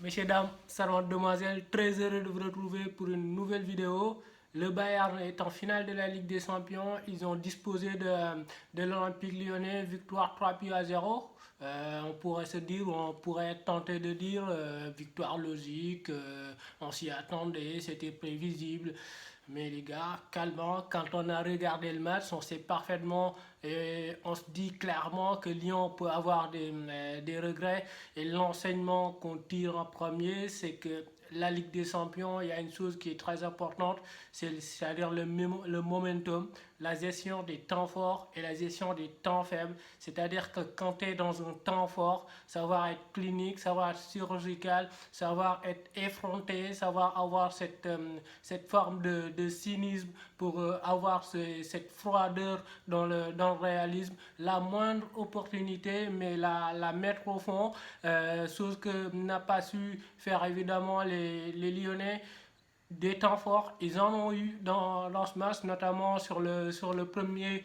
Messieurs, dames, servantes, demoiselles, très heureux de vous retrouver pour une nouvelle vidéo. Le Bayern est en finale de la Ligue des Champions. Ils ont disposé de l'Olympique Lyonnais, victoire 3 buts à 0. On pourrait se dire, ou on pourrait tenter de dire, victoire logique, on s'y attendait, c'était prévisible. Mais les gars, calmement, quand on a regardé le match, on sait parfaitement et on se dit clairement que Lyon peut avoir des regrets. Et l'enseignement qu'on tire en premier, c'est que la Ligue des Champions, il y a une chose qui est très importante, c'est-à-dire le momentum, la gestion des temps forts et la gestion des temps faibles. C'est-à-dire que quand tu es dans un temps fort, savoir être clinique, savoir être chirurgical, savoir être effronté, savoir avoir cette forme de cynisme pour avoir cette froideur dans le réalisme, la moindre opportunité, mais la mettre au fond, chose que n'a pas su faire évidemment les Lyonnais. Des temps forts, ils en ont eu dans ce match, notamment sur le premier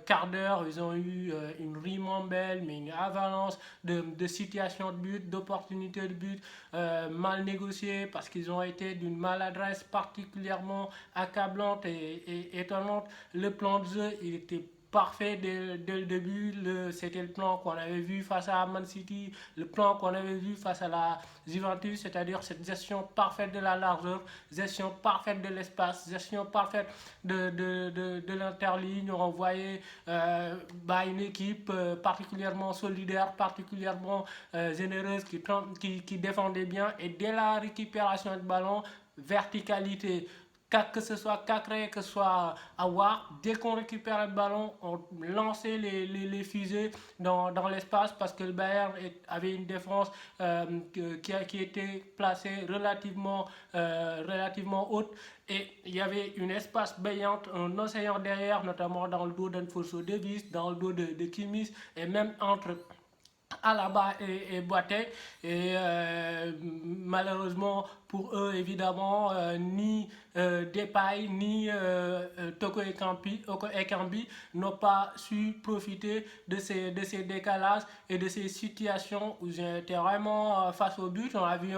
quart d'heure. Ils ont eu une rimombelle, mais une avalanche de situations de but, d'opportunités de but mal négociées parce qu'ils ont été d'une maladresse particulièrement accablante et étonnante. Le plan de jeu, il était parfait dès le début. C'était le plan qu'on avait vu face à Man City, le plan qu'on avait vu face à la Juventus, c'est-à-dire cette gestion parfaite de la largeur, gestion parfaite de l'espace, gestion parfaite de l'interligne. On voyait une équipe particulièrement solidaire, particulièrement généreuse, qui défendait bien. Et dès la récupération de ballon, verticalité, que ce soit Cacré, que ce soit Awar, dès qu'on récupère le ballon, on lançait les fusées dans l'espace parce que le Bayern avait une défense qui était placée relativement haute et il y avait une espace baignante, un océan derrière, notamment dans le dos d'Anfonso Davies, dans le dos de Kimmich et même entre Alaba et Boateng. Et malheureusement pour eux, évidemment, ni Depay ni Toko Ekambi n'ont pas su profiter de ces décalages et de ces situations où ils étaient vraiment face au but. On a vu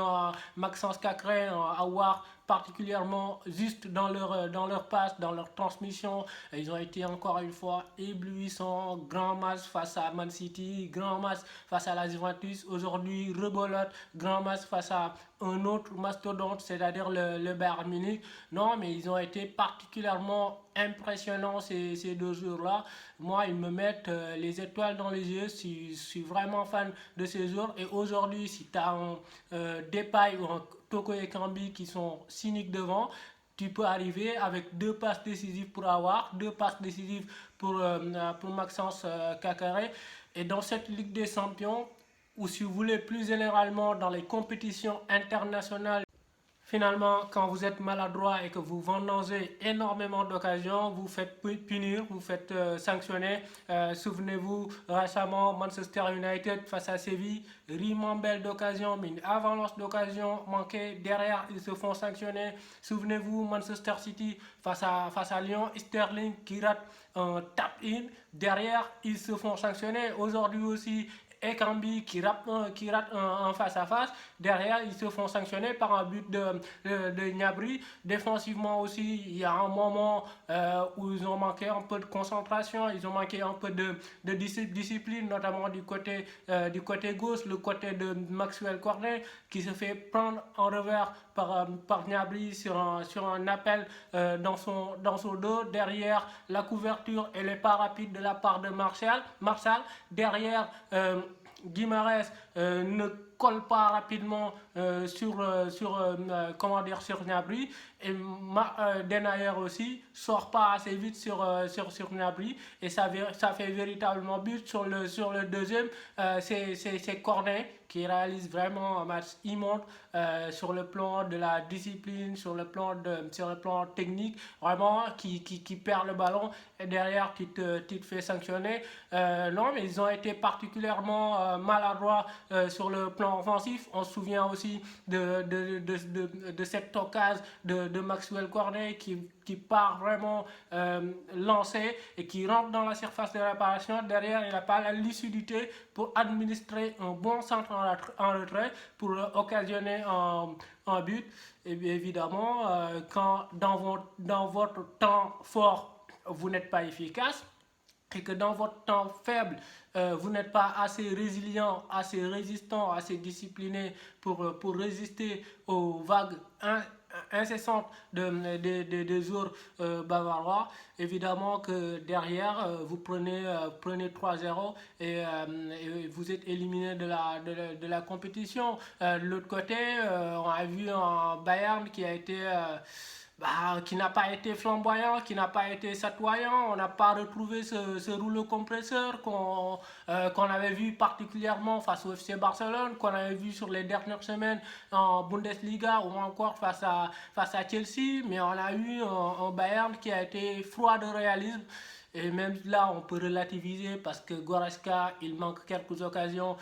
Maxence Cacré avoir particulièrement juste dans leur passe, dans leur transmission. Et ils ont été encore une fois éblouissants. Grand match face à Man City, grand match face à la Juventus. Aujourd'hui, rebolote, grand match face à un autre mastodonte, c'est-à-dire le Bayern Munich. Non, mais ils ont été particulièrement impressionnants ces 2 jours-là. Moi, ils me mettent les étoiles dans les yeux. Je suis vraiment fan de ces jours. Et aujourd'hui, si tu as un Depay ou un Toko Ekambi qui sont cyniques devant, tu peux arriver avec 2 passes décisives pour avoir, 2 passes décisives pour Maxence Cacaré. Et dans cette Ligue des Champions, ou si vous voulez plus généralement dans les compétitions internationales, finalement, quand vous êtes maladroit et que vous vendangez énormément d'occasions, vous faites punir, vous faites sanctionner. Souvenez-vous, récemment, Manchester United face à Séville, rimombelle d'occasion, mais une avalanche d'occasions manquées. Derrière, ils se font sanctionner. Souvenez-vous, Manchester City face à Lyon, Sterling qui rate un tap-in. Derrière, ils se font sanctionner. Aujourd'hui aussi, Ekambi qui rate un face-à-face. Derrière, ils se font sanctionner par un but de Gnabry. Défensivement aussi, il y a un moment où ils ont manqué un peu de concentration, ils ont manqué un peu de discipline, notamment du côté gauche, le côté de Maxwell Cornet, qui se fait prendre en revers par Gnabry sur un appel dans son dos. Derrière, la couverture, elle n'est pas rapide de la part de Martial. Derrière, Guimarães ne colle pas rapidement sur Gnabry, et Denayer aussi sort pas assez vite sur Gnabry, et ça fait véritablement but sur le deuxième. C'est Cornet qui réalise vraiment un match immonde sur le plan de la discipline, sur le plan technique, vraiment qui perd le ballon, et derrière tu te fais sanctionner. Non, mais ils ont été particulièrement maladroits sur le plan offensif. On se souvient aussi de cette occasion de Maxwell Cornet part vraiment lancé et qui rentre dans la surface de réparation. Derrière, il n'a pas la lucidité pour administrer un bon centre en retrait pour occasionner un but. Et bien évidemment, quand dans votre temps fort, vous n'êtes pas efficace, et que dans votre temps faible, vous n'êtes pas assez résilient, assez résistant, assez discipliné pour résister aux vagues incessantes des joueurs bavarois, évidemment que derrière, vous prenez 3-0 et vous êtes éliminé de la compétition. De l'autre côté, on a vu un Bayern qui a été... qui n'a pas été flamboyant, qui n'a pas été chatoyant. On n'a pas retrouvé ce rouleau compresseur qu'on avait vu particulièrement face au FC Barcelone, qu'on avait vu sur les dernières semaines en Bundesliga ou encore face à Chelsea. Mais on a eu un Bayern qui a été froid de réalisme. Et même là, on peut relativiser parce que Goretzka, il manque quelques occasions,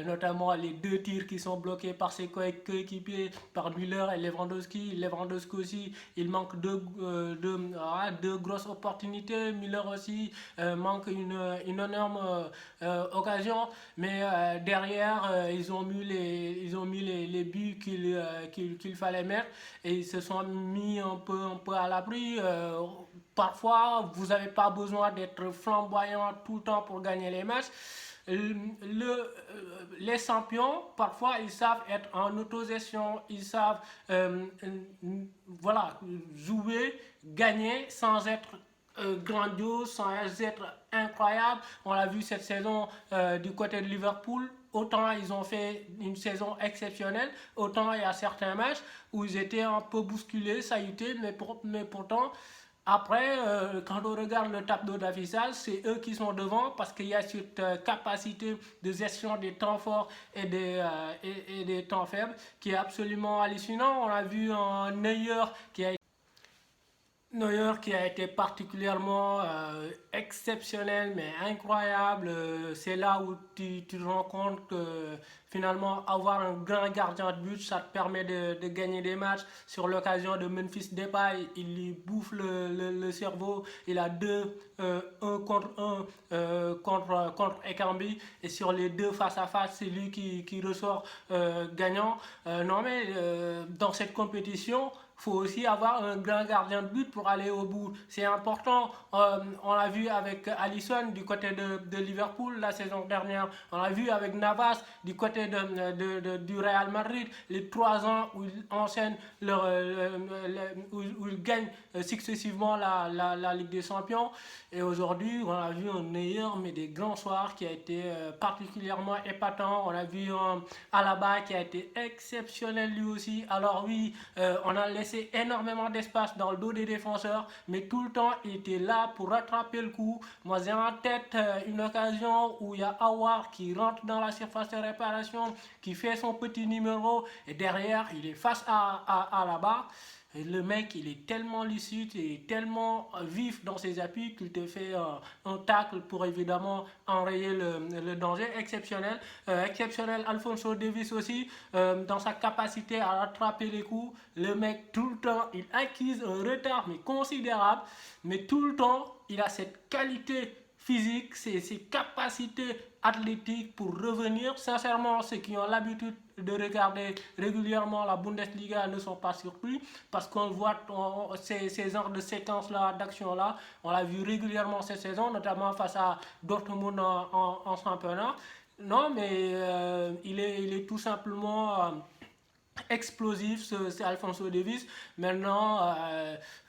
notamment les 2 tirs qui sont bloqués par ses coéquipiers, par Müller et Lewandowski. Lewandowski aussi, il manque deux grosses opportunités. Müller aussi manque une énorme occasion. Mais derrière, ils ont mis les buts qu'il fallait mettre et ils se sont mis un peu à l'abri. Parfois, vous n'avez pas besoin d'être flamboyant tout le temps pour gagner les matchs. Les champions, parfois, ils savent être en autogestion, ils savent voilà, jouer, gagner sans être grandiose, sans être incroyable. On l'a vu cette saison du côté de Liverpool. Autant ils ont fait une saison exceptionnelle, autant il y a certains matchs où ils étaient un peu bousculés, saillutés, mais pourtant... Après, quand on regarde le tableau d'affichage, c'est eux qui sont devant parce qu'il y a cette capacité de gestion des temps forts et des temps faibles qui est absolument hallucinant. On a vu un Neuer qui a été particulièrement exceptionnel, mais incroyable. C'est là où tu te rends compte que finalement, avoir un grand gardien de but, ça te permet de gagner des matchs. Sur l'occasion de Memphis Depay, il lui bouffe le cerveau. Il a 1 contre 1 contre Ekambi. Et sur les 2 face à face, c'est lui qui ressort gagnant. Non mais dans cette compétition, il faut aussi avoir un grand gardien de but pour aller au bout. C'est important. On l'a vu avec Alisson du côté de Liverpool la saison dernière. On l'a vu avec Navas du côté du Real Madrid. Les 3 ans où ils enchaînent, où ils gagnent successivement la Ligue des Champions. Et aujourd'hui, on a vu un meilleur, mais des grands soirs qui a été particulièrement épatant. On a vu un Alaba qui a été exceptionnel lui aussi. Alors oui, on a laissé énormément d'espace dans le dos des défenseurs, mais tout le temps il était là pour rattraper le coup. Moi j'ai en tête une occasion où il y a Aouar qui rentre dans la surface de réparation, qui fait son petit numéro et derrière il est face à la barre. Et le mec, il est tellement lucide et tellement vif dans ses appuis qu'il te fait un tacle pour évidemment enrayer le danger. Exceptionnel. Exceptionnel Alphonso Davies aussi, dans sa capacité à rattraper les coups. Le mec, tout le temps, il acquise un retard mais considérable. Mais tout le temps, il a cette qualité physique, ses capacités athlétiques pour revenir. Sincèrement, ceux qui ont l'habitude de regarder régulièrement la Bundesliga ne sont pas surpris parce qu'on voit ces genres de séquences-là, d'action-là. On l'a vu régulièrement cette saison, notamment face à Dortmund en championnat. Non, mais il est tout simplement... explosif, c'est Alphonso Davies. Maintenant,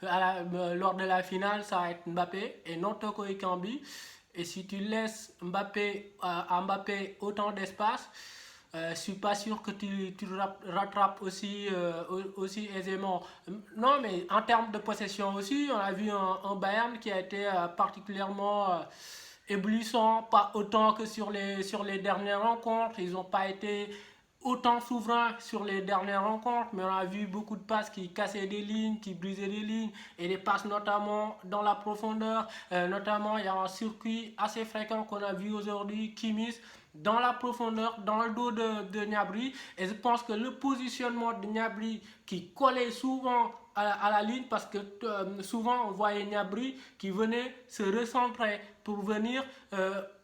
lors de la finale, ça va être Mbappé et non Toko Ekambi. Et si tu laisses à Mbappé autant d'espace, je suis pas sûr que tu rattrapes aussi aisément. Non, mais en termes de possession aussi, on a vu un Bayern qui a été particulièrement éblouissant, pas autant que sur les dernières rencontres. Ils n'ont pas été autant souverain sur les dernières rencontres, mais on a vu beaucoup de passes qui cassaient des lignes, qui brisaient des lignes, et des passes notamment dans la profondeur. Notamment, il y a un circuit assez fréquent qu'on a vu aujourd'hui, Kimmich, dans la profondeur, dans le dos de Gnabry. Et je pense que le positionnement de Gnabry, qui collait souvent à la ligne parce que souvent on voyait Gnabry qui venait se recentrer pour venir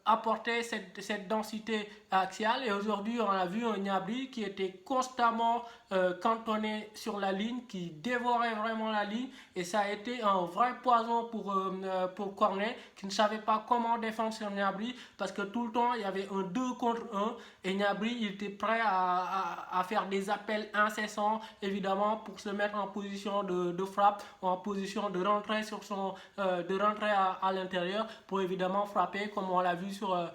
apporter cette densité axiale. Et aujourd'hui, on a vu un Gnabry qui était constamment cantonné sur la ligne, qui dévorait vraiment la ligne. Et ça a été un vrai poison pour Cornet, qui ne savait pas comment défendre sur Gnabry parce que tout le temps, il y avait un 2 contre 1. Et Gnabry, il était prêt à faire des appels incessants, évidemment, pour se mettre en position de frappe, en position de rentrer de rentrer à l'intérieur pour évidemment frapper, comme on l'a vu sur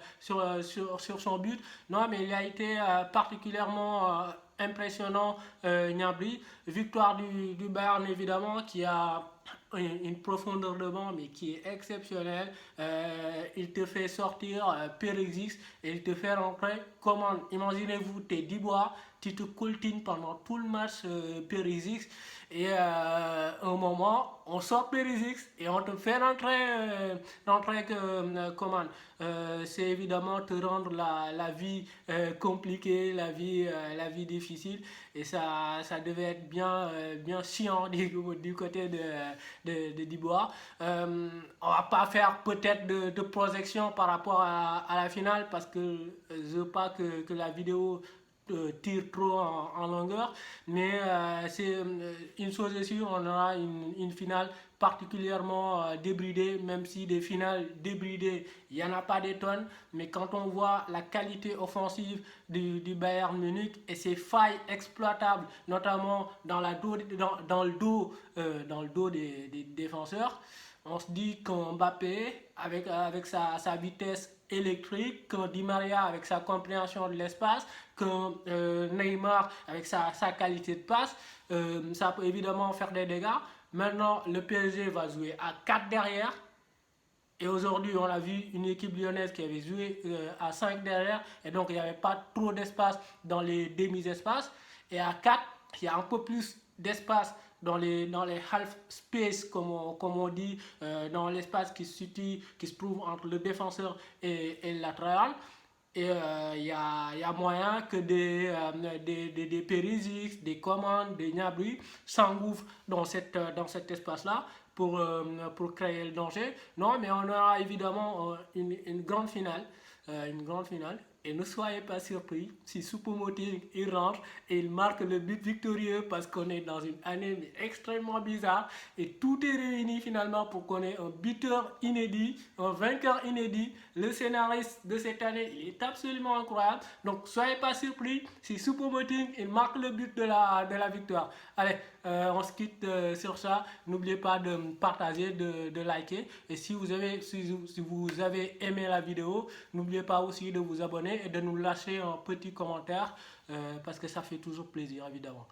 son but. Non, mais il a été particulièrement impressionnant, Gnabry. Victoire du Bayern, évidemment, qui a une profondeur de banc mais qui est exceptionnelle. Il te fait sortir Perisic et il te fait rentrer Coman. Imaginez-vous, t'es Dubois, tu te coltines pendant tout le match Perisic et un moment on sort Perisic et on te fait rentrer Coman. C'est évidemment te rendre la vie compliquée, la vie difficile et ça devait être bien chiant du côté de Dubois. On va pas faire peut-être de projection par rapport à la finale parce que je veux pas que la vidéo tire trop en longueur, mais c'est une chose est sûre, on aura une finale particulièrement débridée, même si des finales débridées, il n'y en a pas des tonnes, mais quand on voit la qualité offensive du Bayern Munich et ses failles exploitables, notamment dans le dos des défenseurs, on se dit qu'un Mbappé, avec sa vitesse électrique, qu'un Di Maria avec sa compréhension de l'espace, qu'un Neymar avec sa qualité de passe, ça peut évidemment faire des dégâts. Maintenant, le PSG va jouer à 4 derrière. Et aujourd'hui, on a vu une équipe lyonnaise qui avait joué à 5 derrière. Et donc, il n'y avait pas trop d'espace dans les demi-espaces. Et à 4, il y a un peu plus d'espace dans les half space, comme on dit, dans l'espace qui se trouve entre le défenseur et le latéral. Et il y a moyen que des Perisic, des Coman, des Gnabry s'engouffrent dans cet espace-là pour créer le danger. Non, mais on aura évidemment une grande finale. Une grande finale. Et ne soyez pas surpris si Choupo-Moting il rentre et il marque le but victorieux parce qu'on est dans une année extrêmement bizarre et tout est réuni finalement pour qu'on ait un buteur inédit, un vainqueur inédit. Le scénariste de cette année il est absolument incroyable. Donc soyez pas surpris si Choupo-Moting il marque le but de la victoire. Allez, on se quitte sur ça. N'oubliez pas de partager, de liker. Et si vous avez aimé la vidéo, n'oubliez pas aussi de vous abonner et de nous lâcher un petit commentaire parce que ça fait toujours plaisir évidemment.